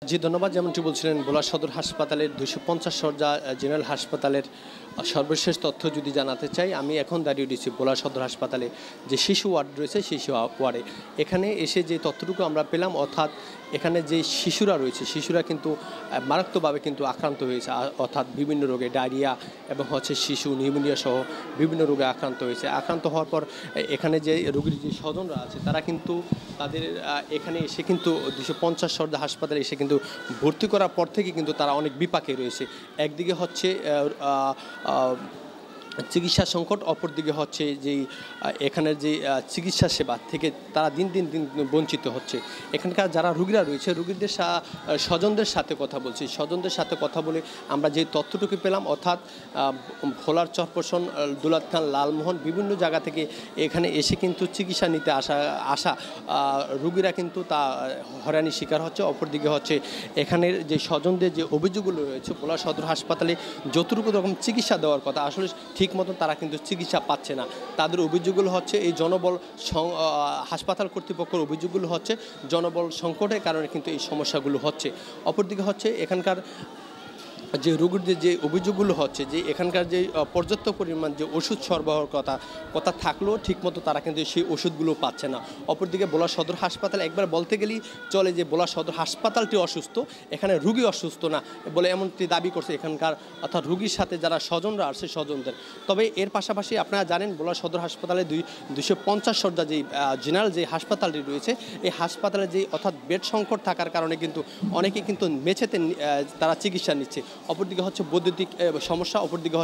জি ধন্যবাদ। যেমনটি বলছিলেন ভোলা সদর হাসপাতালের ২৫০ শয্যা জেনারেল হাসপাতালের সর্বশেষ তথ্য যদি জানাতে চাই, আমি এখন দাঁড়িয়ে রয়েছি ভোলা সদর হাসপাতালে যে শিশু ওয়ার্ড রয়েছে শিশু ওয়ার্ডে। এখানে এসে যে তথ্যটুকু আমরা পেলাম, অর্থাৎ এখানে যে শিশুরা রয়েছে শিশুরা কিন্তু মারাত্মকভাবে কিন্তু আক্রান্ত হয়েছে, অর্থাৎ বিভিন্ন রোগে ডায়রিয়া এবং শিশু নিউমোনিয়া সহ বিভিন্ন রোগে আক্রান্ত হয়েছে। আক্রান্ত হওয়ার পর এখানে যে রোগীর যে স্বজনরা আছে তারা কিন্তু তাদের এখানে এসে কিন্তু ২৫০ শয্যা হাসপাতালে এসে কিন্তু ভর্তি করার পর থেকে কিন্তু তারা অনেক বিপাকে রয়েছে। একদিকে চিকিৎসা সংকট, অপরদিকে যেই এখানের যে চিকিৎসা সেবা থেকে তারা দিন দিন বঞ্চিত হচ্ছে। এখানকার যারা রুগীরা রয়েছে রুগীদের স্বজনদের সাথে কথা বলছি। স্বজনদের সাথে কথা বলে আমরা যে তথ্যটুকু পেলাম, অর্থাৎ ভোলার চরপোষণ, দুলাত খান, লালমোহন বিভিন্ন জায়গা থেকে এখানে এসে কিন্তু চিকিৎসা নিতে আসা রুগীরা কিন্তু তা হয়রানির শিকার হচ্ছে। অপরদিকে এখানের যে স্বজনদের যে অভিযোগগুলো রয়েছে, ভোলা সদর হাসপাতালে যতটুকু রকম চিকিৎসা দেওয়ার কথা আসলে ঠিক মতো তারা কিন্তু চিকিৎসা পাচ্ছে না। তাদের অভিযোগগুলো এই জনবল হাসপাতাল কর্তৃপক্ষের অভিযোগগুলো জনবল সংকটের কারণে কিন্তু এই সমস্যাগুলো হচ্ছে। অপরদিকে এখানকার যে রোগীদের যে অভিযোগগুলো যে এখানকার যে পর্যাপ্ত পরিমাণ যে ওষুধ সরবরাহের কথা থাকলেও ঠিকমতো তারা কিন্তু সেই ওষুধগুলো পাচ্ছে না। অপরদিকে ভোলা সদর হাসপাতাল একবার বলতে গেলেই চলে যে ভোলা সদর হাসপাতালটি অসুস্থ, এখানে রুগী অসুস্থ না বলে এমনটি দাবি করছে এখানকার, অর্থাৎ রুগীর সাথে যারা স্বজনরা আছে স্বজনদের। তবে এর পাশাপাশি আপনারা জানেন ভোলা সদর হাসপাতালে ২৫০ শয্যা যে জেনারেল যে হাসপাতালটি রয়েছে, এই হাসপাতালে যে অর্থাৎ বেড সংকট থাকার কারণে কিন্তু অনেকে কিন্তু মেঝেতে তারা চিকিৎসা নিচ্ছে। অপরদিকে বৈদ্যুতিক সমস্যা, অপরদিকে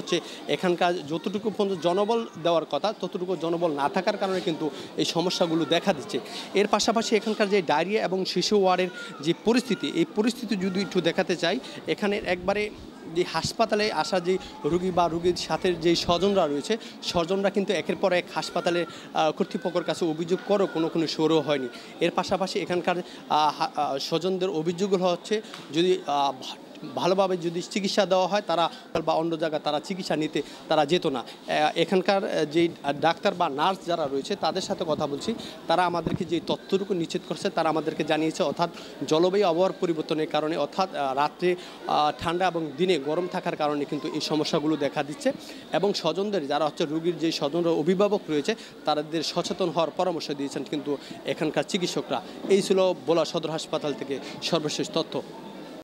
এখানকার যতটুকু পর্যন্ত জনবল দেওয়ার কথা ততটুকু জনবল না থাকার কারণে কিন্তু এই সমস্যাগুলো দেখা দিচ্ছে। এর পাশাপাশি এখানকার যে ডায়রিয়া এবং শিশু ওয়ার্ডের যে পরিস্থিতি, এই পরিস্থিতি যদি একটু দেখাতে চাই, এখানের একবারে যে হাসপাতালে আসা যে রুগী বা রুগীর সাথে যে স্বজনরা রয়েছে স্বজনরা কিন্তু একের পর এক হাসপাতালের কর্তৃপক্ষের কাছে অভিযোগ করো কোনো সরও হয়নি। এর পাশাপাশি এখানকার স্বজনদের অভিযোগগুলো যদি ভালোভাবে যদি চিকিৎসা দেওয়া হয় তারা বা অন্য জায়গায় তারা চিকিৎসা নিতে তারা যেত না। এখানকার যে ডাক্তার বা নার্স যারা রয়েছে তাদের সাথে কথা বলছি, তারা আমাদেরকে যে তথ্যটুকু নিশ্চিত করছে তারা আমাদেরকে জানিয়েছে, অর্থাৎ জলবায়ু আবহাওয়ার পরিবর্তনের কারণে, অর্থাৎ রাত্রে ঠান্ডা এবং দিনে গরম থাকার কারণে কিন্তু এই সমস্যাগুলো দেখা দিচ্ছে। এবং স্বজনদের যারা রুগীর যে স্বজনরা অভিভাবক রয়েছে তাদের সচেতন হওয়ার পরামর্শ দিয়েছেন কিন্তু এখানকার চিকিৎসকরা। এই ছিল ভোলা সদর হাসপাতাল থেকে সর্বশেষ তথ্য।